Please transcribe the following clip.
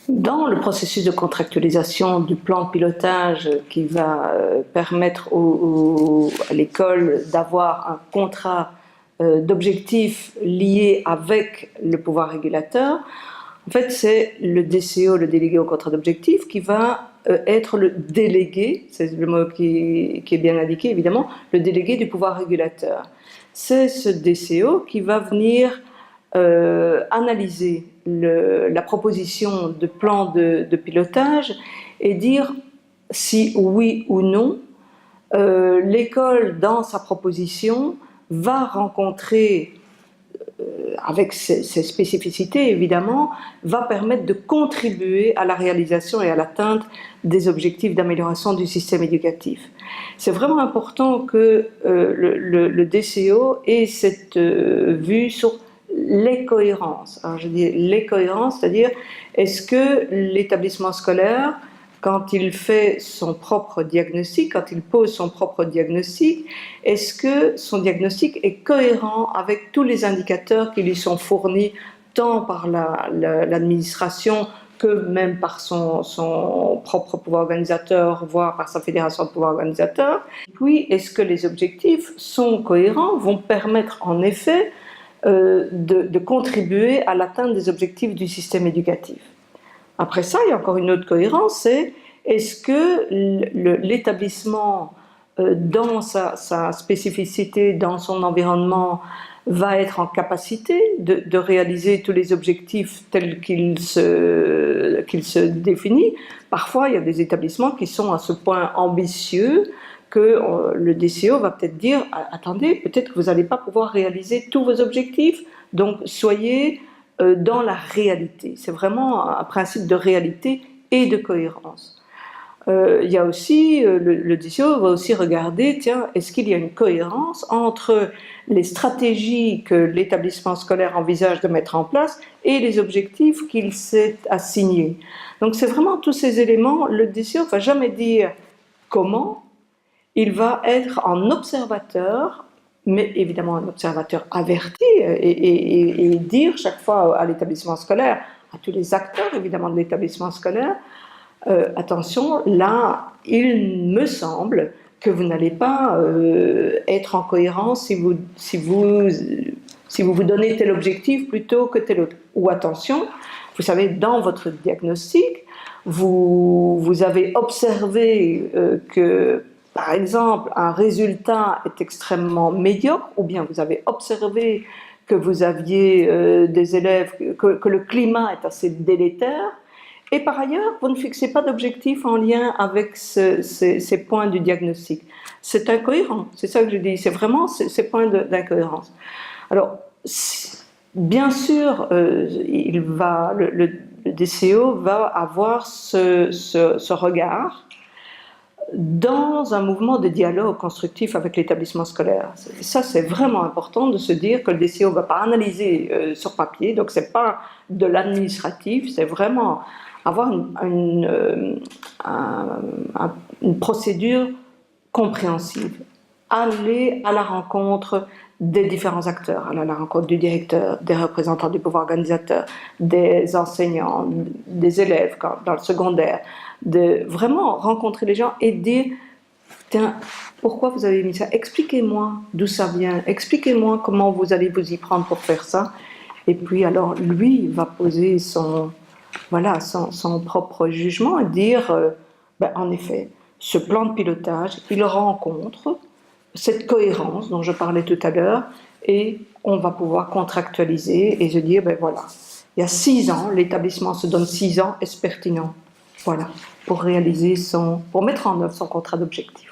Dans le processus de contractualisation du plan de pilotage qui va permettre à l'école d'avoir un contrat d'objectifs liés avec le pouvoir régulateur, en fait c'est le DCO, le délégué au contrat d'objectifs, qui va être le délégué, c'est le mot qui est bien indiqué évidemment, le délégué du pouvoir régulateur. C'est ce DCO qui va venir analyser la proposition de plan de pilotage et dire si oui ou non l'école dans sa proposition va rencontrer, avec ses spécificités évidemment, va permettre de contribuer à la réalisation et à l'atteinte des objectifs d'amélioration du système éducatif. C'est vraiment important que le DCO ait cette vue sur les cohérences. Alors je dis les cohérences, c'est-à-dire est-ce que l'établissement scolaire, quand il fait son propre diagnostic, quand il pose son propre diagnostic, est-ce que son diagnostic est cohérent avec tous les indicateurs qui lui sont fournis tant par l'administration que même par son propre pouvoir organisateur, voire par sa fédération de pouvoir organisateur. Puis, est-ce que les objectifs sont cohérents, vont permettre en effet de contribuer à l'atteinte des objectifs du système éducatif. Après ça, il y a encore une autre cohérence, c'est est-ce que l'établissement, dans sa spécificité, dans son environnement, va être en capacité de réaliser tous les objectifs tels qu'il se définit. Parfois, il y a des établissements qui sont à ce point ambitieux que le DCO va peut-être dire « Attendez, peut-être que vous n'allez pas pouvoir réaliser tous vos objectifs, donc soyez dans la réalité ». C'est vraiment un principe de réalité et de cohérence. Il y a aussi, le DCO va aussi regarder, tiens, est-ce qu'il y a une cohérence entre les stratégies que l'établissement scolaire envisage de mettre en place et les objectifs qu'il s'est assignés. Donc c'est vraiment tous ces éléments, le DCO ne va jamais dire comment. Il va être un observateur, mais évidemment un observateur averti, et dire chaque fois à l'établissement scolaire, à tous les acteurs évidemment de l'établissement scolaire, attention, là, il me semble que vous n'allez pas être en cohérence si vous donnez tel objectif plutôt que tel autre. Ou attention, vous savez, dans votre diagnostic, vous avez observé que par exemple, un résultat est extrêmement médiocre, ou bien vous avez observé que vous aviez des élèves, que le climat est assez délétère, et par ailleurs, vous ne fixez pas d'objectif en lien avec ces points du diagnostic. C'est incohérent, c'est ça que je dis, c'est vraiment ces points d'incohérence. Alors, bien sûr, le DCO va avoir ce regard dans un mouvement de dialogue constructif avec l'établissement scolaire. Ça, c'est vraiment important de se dire que le DCO ne va pas analyser sur papier, donc ce n'est pas de l'administratif, c'est vraiment avoir une procédure compréhensive. Aller à la rencontre des différents acteurs, aller à la rencontre du directeur, des représentants du pouvoir organisateur, des enseignants, des élèves dans le secondaire, de vraiment rencontrer les gens et dire tiens, pourquoi vous avez mis ça, expliquez-moi d'où ça vient, expliquez-moi comment vous allez vous y prendre pour faire ça. Et puis alors lui va poser son propre jugement et dire en effet, ce plan de pilotage, il rencontre cette cohérence dont je parlais tout à l'heure, et on va pouvoir contractualiser et se dire voilà, il y a 6 ans, l'établissement se donne 6 ans, est-ce pertinent? Voilà, pour mettre en œuvre son contrat d'objectif.